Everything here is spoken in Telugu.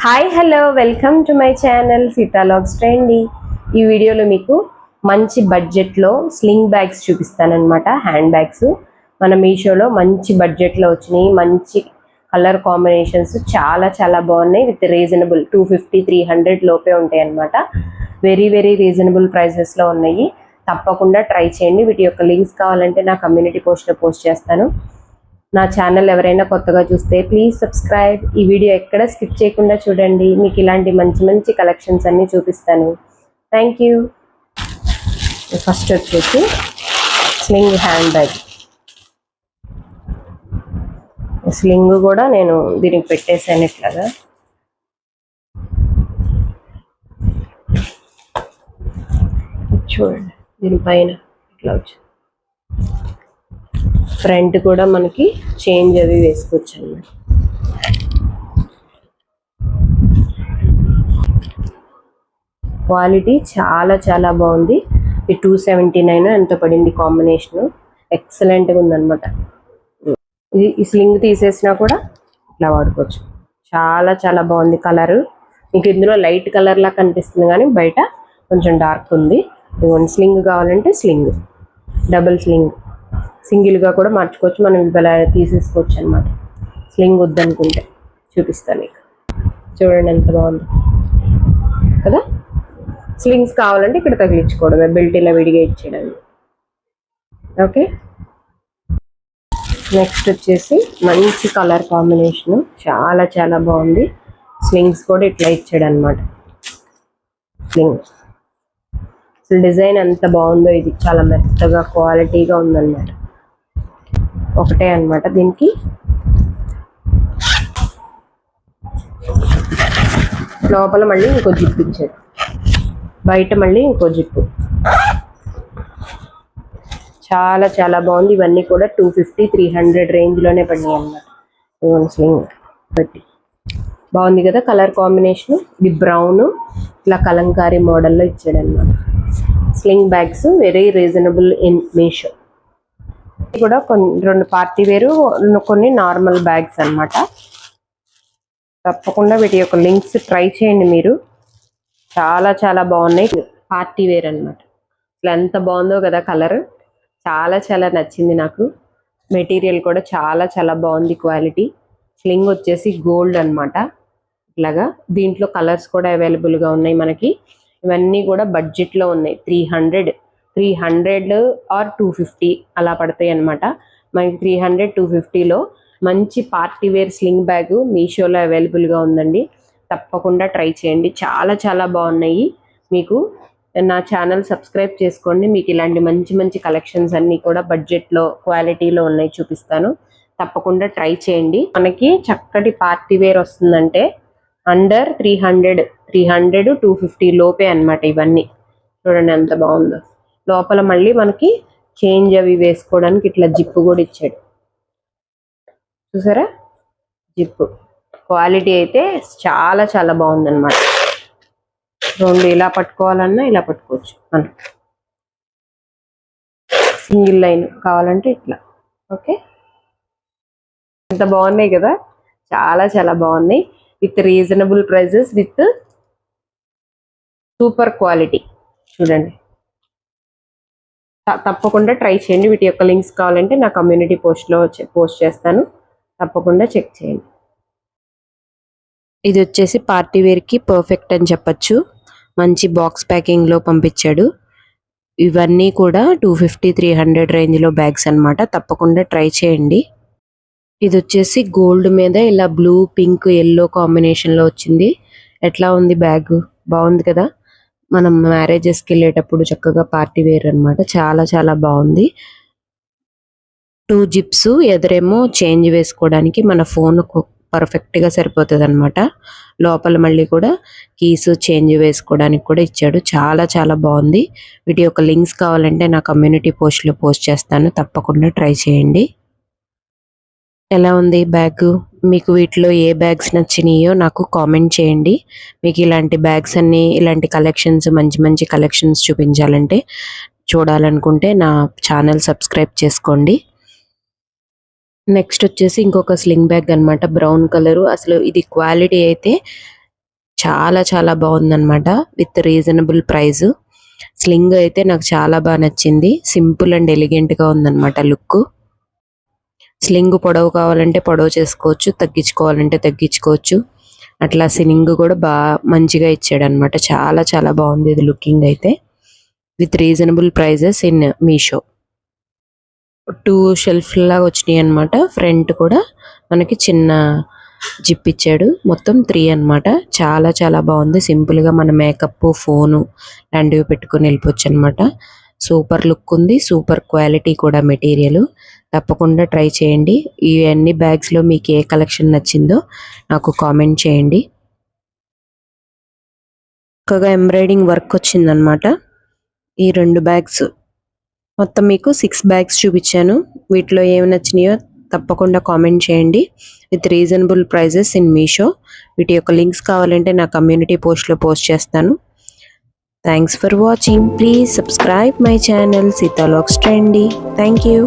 Hi hello welcome to my channel సీతాలాగ్స్ ట్రెండీ. ఈ వీడియోలో మీకు మంచి బడ్జెట్లో స్లింగ్ బ్యాగ్స్ చూపిస్తానన్నమాట. హ్యాండ్ బ్యాగ్స్ మన మీషోలో మంచి బడ్జెట్లో వచ్చినాయి. మంచి కలర్ కాంబినేషన్స్ చాలా చాలా బాగున్నాయి. విత్ రీజనబుల్ 250-300 లోపే ఉంటాయి అన్నమాట. వెరీ వెరీ రీజనబుల్ ప్రైసెస్లో ఉన్నాయి. తప్పకుండా ట్రై చేయండి. వీటి యొక్క లింక్స్ కావాలంటే నా కమ్యూనిటీ పోస్ట్లో పోస్ట్ చేస్తాను. నా ఛానల్ ఎవరైనా కొత్తగా చూస్తే ప్లీజ్ సబ్స్క్రైబ్. ఈ వీడియో ఎక్కడ స్కిప్ చేయకుండా చూడండి. మీకు ఇలాంటి మంచి మంచి కలెక్షన్స్ అన్నీ చూపిస్తాను. Thank you. ఫస్ట్ వచ్చేసి స్లింగ్ హ్యాండ్ బ్యాగ్. స్లింగ్ కూడా నేను దీనికి పెట్టేసాను ఇట్లాగా. చూడండి దీనిపైన ఇట్లా వచ్చి ఫ్రంట్ కూడా మనకి చేంజ్ అవి వేసుకోవచ్చు అన్నమాట. క్వాలిటీ చాలా చాలా బాగుంది. ఈ 279 ఎంత పడింది కాంబినేషన్. ఎక్సలెంట్గా ఉందన్నమాట. ఈ స్లింగ్ తీసేసినా కూడా ఇట్లా వాడుకోవచ్చు. చాలా చాలా బాగుంది కలరు. మీకు ఇందులో లైట్ కలర్ లా కనిపిస్తుంది కానీ బయట కొంచెం డార్క్ ఉంది. స్లింగ్ కావాలంటే స్లింగ్, డబుల్ స్లింగ్, సింగిల్గా కూడా మార్చుకోవచ్చు. మనం ఇలా తీసేసుకోవచ్చు అనమాట. స్లింగ్ వద్దనుకుంటే చూపిస్తాను మీకు. చూడండి ఎంత బాగుంది కదా. స్లింగ్స్ కావాలంటే ఇక్కడ తగిలించుకోవడమే, బెల్ట్ ఇలా విడిగా ఇచ్చేయడానికి. ఓకే, నెక్స్ట్ వచ్చేసి మంచి కలర్ కాంబినేషను, చాలా చాలా బాగుంది. స్లింగ్స్ కూడా ఇట్లా ఇచ్చాడు అనమాట. స్లింగ్ అసలు డిజైన్ ఎంత బాగుందో. ఇది చాలా మెత్తగా క్వాలిటీగా ఉందన్నమాట. ఒకటే అన్నమాట. దీనికి లోపల మళ్ళీ ఇంకో జిప్ ఇచ్చాడు, బయట మళ్ళీ ఇంకో జిప్పు. చాలా చాలా బాగుంది. ఇవన్నీ కూడా 250-300 రేంజ్లోనే పడినాయి అన్నమాట. స్లింగ్ బట్టి బాగుంది కదా కలర్ కాంబినేషన్. ఇది బ్రౌన్ ఇట్లా కలంకారీ మోడల్లో ఇచ్చాడు అన్నమాట. Sling bags very reasonable in Meesho. కూడా రెండు పార్టీ వేరు, కొన్ని నార్మల్ బ్యాగ్స్ అన్నమాట. తప్పకుండా వీటి యొక్క లింక్స్ ట్రై చేయండి మీరు. చాలా చాలా బాగున్నాయి. పార్టీ వేర్ అన్నమాట. ఇట్లా ఎంత బాగుందో కదా కలర్. చాలా చాలా నచ్చింది నాకు. మెటీరియల్ కూడా చాలా చాలా బాగుంది క్వాలిటీ. స్లింగ్ వచ్చేసి గోల్డ్ అన్నమాట. ఇట్లాగా దీంట్లో కలర్స్ కూడా అవైలబుల్గా ఉన్నాయి మనకి. ఇవన్నీ కూడా బడ్జెట్లో ఉన్నాయి. 300 ఆర్ 250 అలా పడతాయి అనమాట. మనకి 300-250లో మంచి పార్టీ వేర్ స్లింగ్ బ్యాగ్ మీషోలో అవైలబుల్గా ఉందండి. తప్పకుండా ట్రై చేయండి. చాలా చాలా బాగున్నాయి. మీకు నా ఛానల్ సబ్స్క్రైబ్ చేసుకోండి. మీకు ఇలాంటి మంచి మంచి కలెక్షన్స్ అన్నీ కూడా బడ్జెట్లో క్వాలిటీలో ఉన్నాయి, చూపిస్తాను. తప్పకుండా ట్రై చేయండి. మనకి చక్కటి పార్టీ వేర్ వస్తుందంటే అండర్ 300-250 లోపే అనమాట. ఇవన్నీ చూడండి ఎంత బాగుందో. లోపల మళ్ళీ మనకి చేంజ్ అవి వేసుకోవడానికి ఇట్లా జిప్పు కూడా ఇచ్చాడు. చూసారా జిప్పు. క్వాలిటీ అయితే చాలా చాలా బాగుందన్నమాట. రెండు ఇలా పట్టుకోవాలన్నా ఇలా పట్టుకోవచ్చు మనం. సింగిల్ లైన్ కావాలంటే ఇట్లా. ఓకే, ఎంత బాగున్నాయి కదా. చాలా చాలా బాగున్నాయి. With reasonable prices, with super quality. చూడండి తప్పకుండా ట్రై చేయండి. వీటి యొక్క లింక్స్ కావాలంటే నా కమ్యూనిటీ పోస్ట్లో పోస్ట్ చేస్తాను. తప్పకుండా చెక్ చేయండి. ఇది వచ్చేసి పార్టీ వేర్కి పర్ఫెక్ట్ అని చెప్పచ్చు. మంచి బాక్స్ ప్యాకింగ్లో పంపించాడు. ఇవన్నీ కూడా 250-300 రేంజ్లో బ్యాగ్స్ అనమాట. తప్పకుండా ట్రై చేయండి. ఇది వచ్చేసి గోల్డ్ మీద ఇలా బ్లూ, పింక్, ఎల్లో కాంబినేషన్లో వచ్చింది. ఎట్లా ఉంది బ్యాగ్? బాగుంది కదా. మనం మ్యారేజెస్కి వెళ్ళేటప్పుడు చక్కగా పార్టీ వేర్ అనమాట. చాలా చాలా బాగుంది. 2 జిప్స్, ఎదురేమో చేంజ్ వేసుకోవడానికి మన ఫోన్ పర్ఫెక్ట్గా సరిపోతుంది అనమాట. లోపల మళ్ళీ కూడా కీస్ చేంజ్ వేసుకోవడానికి కూడా ఇచ్చాడు. చాలా చాలా బాగుంది. వీటి యొక్క లింక్స్ కావాలంటే నా కమ్యూనిటీ పోస్ట్లో పోస్ట్ చేస్తాను. తప్పకుండా ట్రై చేయండి. ఎలా ఉంది బ్యాగ్? మీకు వీటిలో ఏ బ్యాగ్స్ నచ్చినాయో నాకు కామెంట్ చేయండి. మీకు ఇలాంటి బ్యాగ్స్ అన్నీ, ఇలాంటి కలెక్షన్స్, మంచి మంచి కలెక్షన్స్ చూడాలనుకుంటే నా ఛానల్ సబ్స్క్రైబ్ చేసుకోండి. నెక్స్ట్ వచ్చేసి ఇంకొక స్లింగ్ బ్యాగ్ అనమాట. Brown colour. అసలు ఇది క్వాలిటీ అయితే చాలా చాలా బాగుందన్నమాట. With reasonable price. స్లింగ్ అయితే నాకు చాలా బాగా నచ్చింది. సింపుల్ అండ్ ఎలిగెంట్గా ఉందన్నమాట లుక్. స్లింగ్ పొడవు కావాలంటే పొడవు చేసుకోవచ్చు, తగ్గించుకోవాలంటే తగ్గించుకోవచ్చు. అట్లా స్లింగ్ కూడా బాగా మంచిగా ఇచ్చాడు అనమాట. చాలా చాలా బాగుంది ఇది లుకింగ్ అయితే. With reasonable prices in Meesho. 2 shelf లాగా వచ్చినాయి అనమాట. ఫ్రంట్ కూడా మనకి చిన్న జిప్ ఇచ్చాడు. మొత్తం 3 అనమాట. చాలా చాలా బాగుంది. సింపుల్గా మన మేకప్, ఫోను లాంటివి పెట్టుకొని వెళ్ళిపోవచ్చు అనమాట. సూపర్ లుక్ ఉంది. సూపర్ క్వాలిటీ కూడా మెటీరియల్. తప్పకుండా ట్రై చేయండి. ఈ అన్ని బ్యాగ్స్లో మీకు ఏ కలెక్షన్ నచ్చిందో నాకు కామెంట్ చేయండి. చక్కగా ఎంబ్రాయిడింగ్ వర్క్ వచ్చిందనమాట. ఈ 2 బ్యాగ్స్ మొత్తం మీకు 6 బ్యాగ్స్ చూపించాను. వీటిలో ఏమి నచ్చినాయో తప్పకుండా కామెంట్ చేయండి. With reasonable prices in Meesho. వీటి యొక్క లింక్స్ కావాలంటే నా కమ్యూనిటీ పోస్ట్లో పోస్ట్ చేస్తాను. Thanks for watching. Please subscribe my channel సీతాలోక్స్ ట్రెండీ. Thank you.